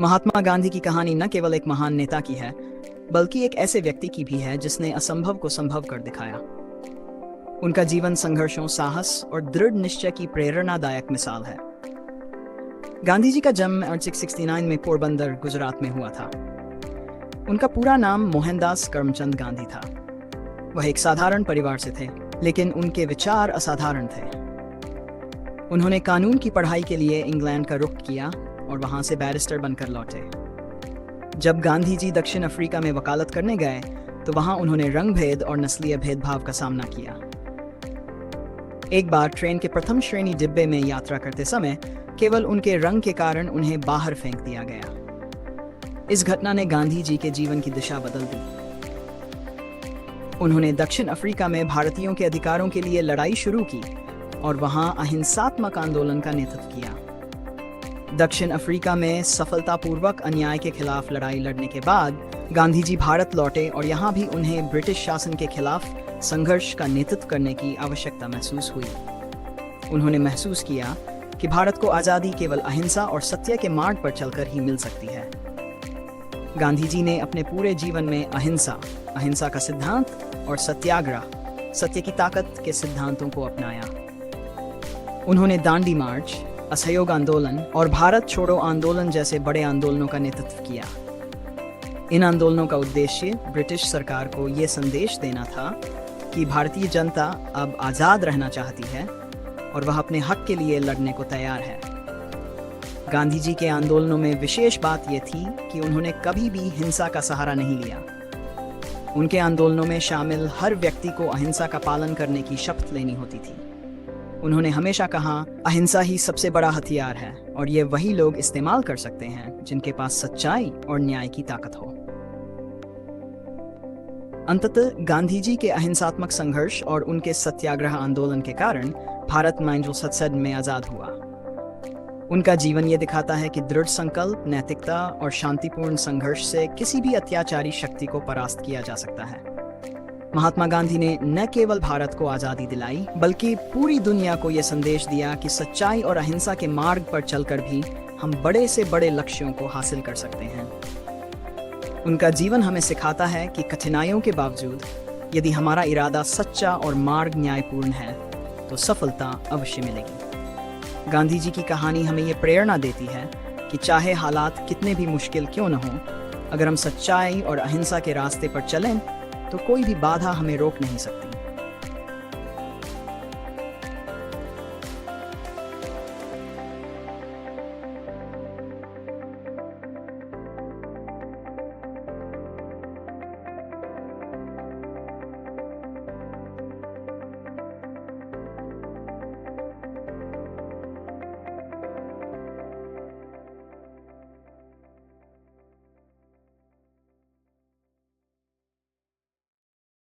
महात्मा गांधी की कहानी न केवल एक महान नेता की है, बल्कि एक ऐसे व्यक्ति की भी है जिसने असंभव को संभव कर दिखाया। उनका जीवन संघर्षों, साहस और दृढ़ निश्चय की प्रेरणादायक मिसाल है। गांधी जी का जन्म 1869 में पोरबंदर, गुजरात में हुआ था। उनका पूरा नाम मोहनदास करमचंद गांधी था। वह एक साधारण परिवार से थे, लेकिन उनके विचार असाधारण थे। उन्होंने कानून की पढ़ाई के लिए इंग्लैंड का रुख किया और वहां से बैरिस्टर बनकर लौटे। जब गांधी जी दक्षिण अफ्रीका में वकालत करने गए, तो वहां उन्होंने रंग भेद और नस्लीय भेदभाव का सामना किया। एक बार ट्रेन के प्रथम श्रेणी डिब्बे में यात्रा करते समय केवल उनके रंग के कारण उन्हें बाहर फेंक दिया गया। इस घटना ने गांधी जी के जीवन की दिशा बदल दी। उन्होंने दक्षिण अफ्रीका में भारतीयों के अधिकारों के लिए लड़ाई शुरू की और वहां अहिंसात्मक आंदोलन का नेतृत्व किया। दक्षिण अफ्रीका में सफलतापूर्वक अन्याय के खिलाफ लड़ाई लड़ने के बाद गांधी जी भारत लौटे और यहाँ भी उन्हें ब्रिटिश शासन के खिलाफ संघर्ष का नेतृत्व करने की आवश्यकता महसूस हुई। उन्होंने महसूस किया कि भारत को आज़ादी केवल अहिंसा और सत्य के मार्ग पर चलकर ही मिल सकती है। गांधी जी ने अपने पूरे जीवन में अहिंसा का सिद्धांत और सत्याग्रह, सत्य की ताकत के सिद्धांतों को अपनाया। उन्होंने दांडी मार्च, असहयोग आंदोलन और भारत छोड़ो आंदोलन जैसे बड़े आंदोलनों का नेतृत्व किया। इन आंदोलनों का उद्देश्य ब्रिटिश सरकार को ये संदेश देना था कि भारतीय जनता अब आज़ाद रहना चाहती है और वह अपने हक के लिए लड़ने को तैयार है। गांधी जी के आंदोलनों में विशेष बात यह थी कि उन्होंने कभी भी हिंसा का सहारा नहीं लिया। उनके आंदोलनों में शामिल हर व्यक्ति को अहिंसा का पालन करने की शपथ लेनी होती थी। उन्होंने हमेशा कहा, अहिंसा ही सबसे बड़ा हथियार है और ये वही लोग इस्तेमाल कर सकते हैं जिनके पास सच्चाई और न्याय की ताकत हो। अंततः गांधी जी के अहिंसात्मक संघर्ष और उनके सत्याग्रह आंदोलन के कारण भारत 1967 में आजाद हुआ। उनका जीवन ये दिखाता है कि दृढ़ संकल्प, नैतिकता और शांतिपूर्ण संघर्ष से किसी भी अत्याचारी शक्ति को परास्त किया जा सकता है। महात्मा गांधी ने न केवल भारत को आजादी दिलाई, बल्कि पूरी दुनिया को यह संदेश दिया कि सच्चाई और अहिंसा के मार्ग पर चलकर भी हम बड़े से बड़े लक्ष्यों को हासिल कर सकते हैं। उनका जीवन हमें सिखाता है कि कठिनाइयों के बावजूद यदि हमारा इरादा सच्चा और मार्ग न्यायपूर्ण है, तो सफलता अवश्य मिलेगी। गांधी जी की कहानी हमें ये प्रेरणा देती है कि चाहे हालात कितने भी मुश्किल क्यों न हों, अगर हम सच्चाई और अहिंसा के रास्ते पर चलें, तो कोई भी बाधा हमें रोक नहीं सकती।